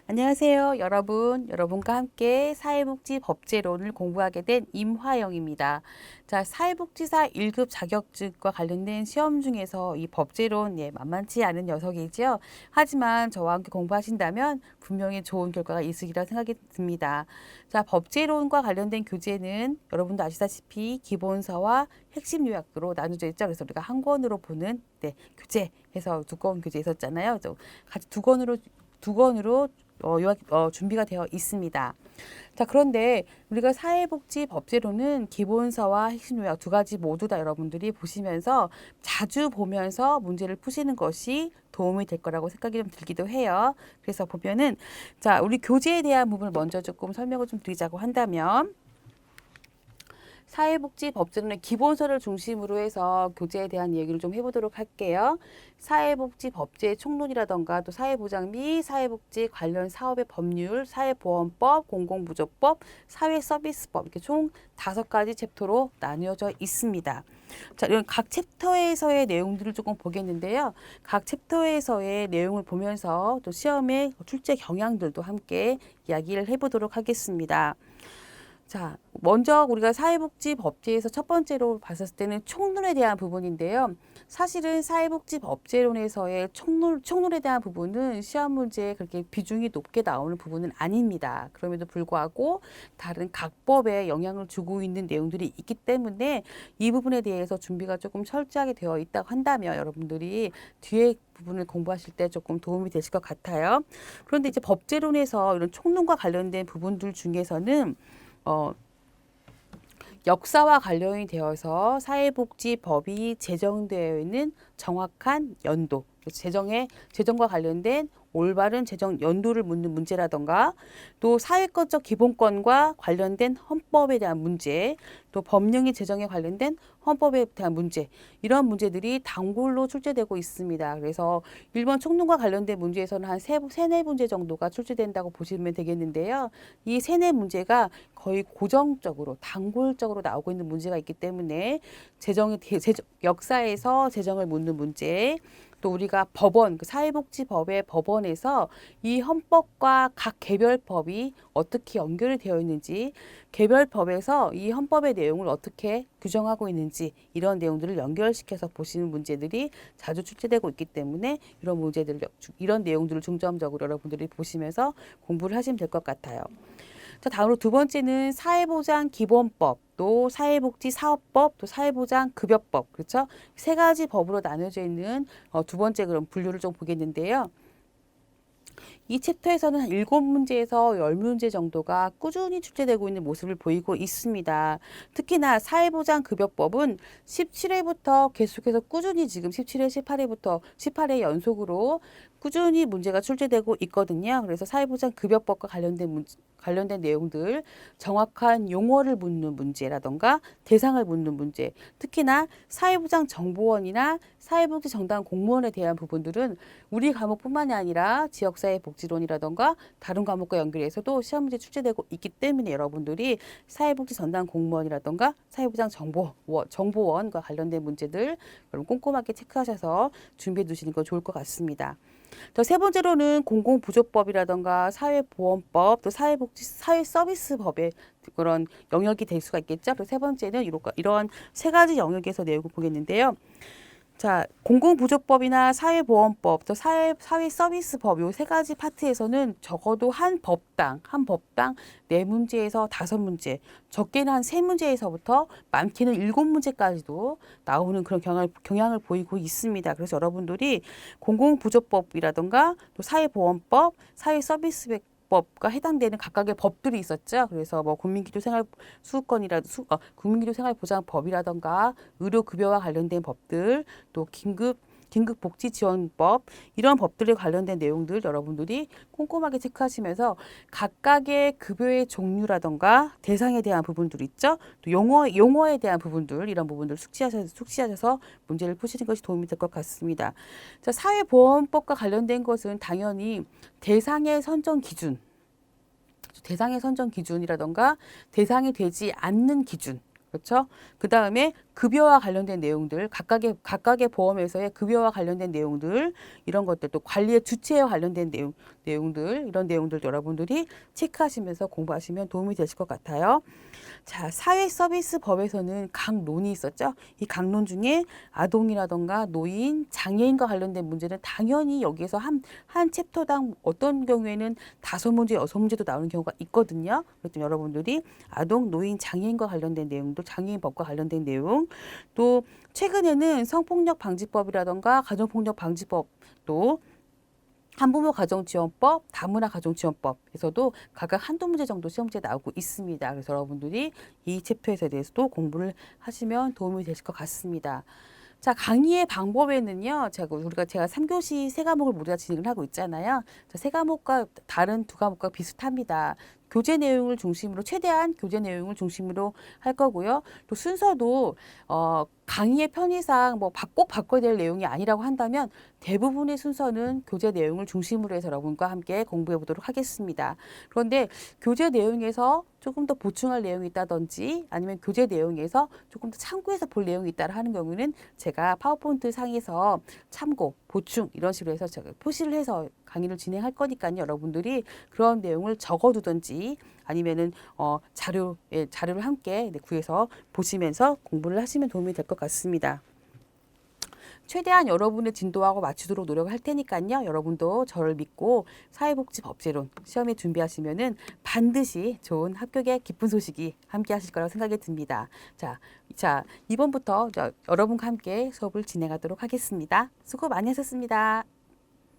안녕하세요, 여러분. 여러분과 함께 사회복지 법제론을 공부하게 된 임화영입니다. 자, 사회복지사 1급 자격증과 관련된 시험 중에서 이 법제론, 만만치 않은 녀석이죠. 하지만 저와 함께 공부하신다면 분명히 좋은 결과가 있으리라 생각이 듭니다. 자, 법제론과 관련된 교재는 여러분도 아시다시피 기본서와 핵심 요약으로 나눠져 있죠. 그래서 우리가 한 권으로 보는 교재 해서 두꺼운 교재 있었잖아요. 같이 두 권으로 준비가 되어 있습니다. 자, 그런데 우리가 사회복지 법제로는 기본서와 핵심 요약 두 가지 모두 다 여러분들이 보시면서 자주 보면서 문제를 푸시는 것이 도움이 될 거라고 생각이 좀 들기도 해요. 그래서 보면은 자, 우리 교재에 대한 부분을 먼저 조금 설명을 좀 드리자고 한다면 사회복지법제론의 기본서를 중심으로 해서 교재에 대한 얘기를 좀 해보도록 할게요. 사회복지법제의 총론이라던가 또 사회보장 및 사회복지 관련 사업의 법률, 사회보험법, 공공부조법, 사회서비스법 이렇게 총 5가지 챕터로 나뉘어져 있습니다. 자, 이런 각 챕터에서의 내용들을 조금 보겠는데요. 각 챕터에서의 내용을 보면서 또 시험의 출제 경향들도 함께 이야기를 해보도록 하겠습니다. 자, 먼저 우리가 사회복지법제에서 첫 번째로 봤을 때는 총론에 대한 부분인데요. 사실은 사회복지법제론에서의 총론에 대한 부분은 시험 문제에 그렇게 비중이 높게 나오는 부분은 아닙니다. 그럼에도 불구하고 다른 각 법에 영향을 주고 있는 내용들이 있기 때문에 이 부분에 대해서 준비가 조금 철저하게 되어 있다고 한다면 여러분들이 뒤에 부분을 공부하실 때 조금 도움이 되실 것 같아요. 그런데 이제 법제론에서 이런 총론과 관련된 부분들 중에서는 역사와 관련이 되어서 사회복지법이 제정되어 있는 정확한 연도, 재정과 관련된 올바른 재정 연도를 묻는 문제라던가 또 사회권적 기본권과 관련된 헌법에 대한 문제, 또 법령의 제정에 관련된 헌법에 대한 문제, 이런 문제들이 단골로 출제되고 있습니다. 그래서 일본 총론과 관련된 문제에서는 한 세네 문제 정도가 출제된다고 보시면 되겠는데요. 이 세네 문제가 거의 고정적으로 단골적으로 나오고 있는 문제가 있기 때문에 역사에서 재정을 묻는 문제, 또 우리가 법원, 사회복지법의 법원에서 이 헌법과 각 개별법이 어떻게 연결이 되어 있는지, 개별법에서 이 헌법의 내용을 어떻게 규정하고 있는지 이런 내용들을 연결시켜서 보시는 문제들이 자주 출제되고 있기 때문에 이런 내용들을 중점적으로 여러분들이 보시면서 공부를 하시면 될 것 같아요. 자, 다음으로 두 번째는 사회보장기본법, 또 사회복지사업법, 또 사회보장급여법, 그렇죠? 세 가지 법으로 나눠져 있는 두 번째 그런 분류를 좀 보겠는데요. 이 챕터에서는 한 7문제에서 10문제 정도가 꾸준히 출제되고 있는 모습을 보이고 있습니다. 특히나 사회보장급여법은 17회부터 계속해서 꾸준히 지금 17회, 18회부터 18회 연속으로 꾸준히 문제가 출제되고 있거든요. 그래서 사회보장급여법과 관련된 내용들, 정확한 용어를 묻는 문제라던가 대상을 묻는 문제, 특히나 사회보장정보원이나 사회복지정당 공무원에 대한 부분들은 우리 과목뿐만이 아니라 지역사회복지론이라던가 다른 과목과 연결해서도 시험 문제 출제되고 있기 때문에 여러분들이 사회복지전담 공무원이라던가 사회복지정보원과 관련된 문제들 여러분 꼼꼼하게 체크하셔서 준비해 두시는 거 좋을 것 같습니다. 세 번째로는 공공부조법이라던가 사회보험법, 또 사회서비스법의 그런 영역이 될 수가 있겠죠. 그래서 세 번째는 이런 세 가지 영역에서 내용을 보겠는데요. 자, 공공부조법이나 사회보험법, 또 사회서비스법 요 세 가지 파트에서는 적어도 한 법당 네 문제에서 5문제, 적게는 한 3문제에서부터 많게는 7문제까지도 나오는 그런 경향을 보이고 있습니다. 그래서 여러분들이 공공부조법이라던가 또 사회보험법, 사회서비스법과 해당되는 각각의 법들이 있었죠. 그래서 뭐 국민기초생활보장법이라던가 의료급여와 관련된 법들, 또 긴급복지지원법 이런 법들에 관련된 내용들 여러분들이 꼼꼼하게 체크하시면서 각각의 급여의 종류라던가 대상에 대한 부분들 있죠. 또 용어에 대한 부분들 이런 부분들 숙지하셔서 문제를 푸시는 것이 도움이 될 것 같습니다. 자, 사회보험법과 관련된 것은 당연히 대상의 선정 기준이라던가 대상이 되지 않는 기준, 그렇죠? 그 다음에 급여와 관련된 내용들, 각각의 보험에서의 급여와 관련된 내용들, 이런 것들, 또 관리의 주체와 관련된 내용, 내용들, 이런 내용들도 여러분들이 체크하시면서 공부하시면 도움이 되실 것 같아요. 자, 사회서비스법에서는 강론이 있었죠. 이 강론 중에 아동이라던가 노인, 장애인과 관련된 문제는 당연히 여기에서 한 챕터당 어떤 경우에는 5문제, 6문제도 나오는 경우가 있거든요. 그래서 여러분들이 아동, 노인, 장애인과 관련된 내용도, 장애인법과 관련된 내용, 또 최근에는 성폭력 방지법이라던가 가정폭력 방지법도 한부모 가정지원법, 다문화 가정지원법에서도 각각 한두 문제 정도 시험지에 나오고 있습니다. 그래서 여러분들이 이 챕터에 대해서도 공부를 하시면 도움이 되실 것 같습니다. 자, 강의의 방법에는요, 제가 3교시 세 과목을 모두 다 진행을 하고 있잖아요. 세 과목과 다른 두 과목과 비슷합니다. 교재 내용을 중심으로, 최대한 교재 내용을 중심으로 할 거고요. 또 순서도, 강의의 편의상 꼭 바꿔야 될 내용이 아니라고 한다면 대부분의 순서는 교재 내용을 중심으로 해서 여러분과 함께 공부해 보도록 하겠습니다. 그런데 교재 내용에서 조금 더 보충할 내용이 있다든지 아니면 교재 내용에서 조금 더 참고해서 볼 내용이 있다라 하는 경우는 제가 파워포인트 상에서 참고, 보충 이런 식으로 해서 제가 표시를 해서 강의를 진행할 거니까요. 여러분들이 그런 내용을 적어두든지 아니면은 자료를 함께 구해서 보시면서 공부를 하시면 도움이 될 것 같습니다. 최대한 여러분의 진도하고 맞추도록 노력을 할 테니까요. 여러분도 저를 믿고 사회복지법제론 시험에 준비하시면은 반드시 좋은 합격의 기쁜 소식이 함께 하실 거라고 생각이 듭니다. 자, 이번부터 여러분과 함께 수업을 진행하도록 하겠습니다. 수고 많이 하셨습니다.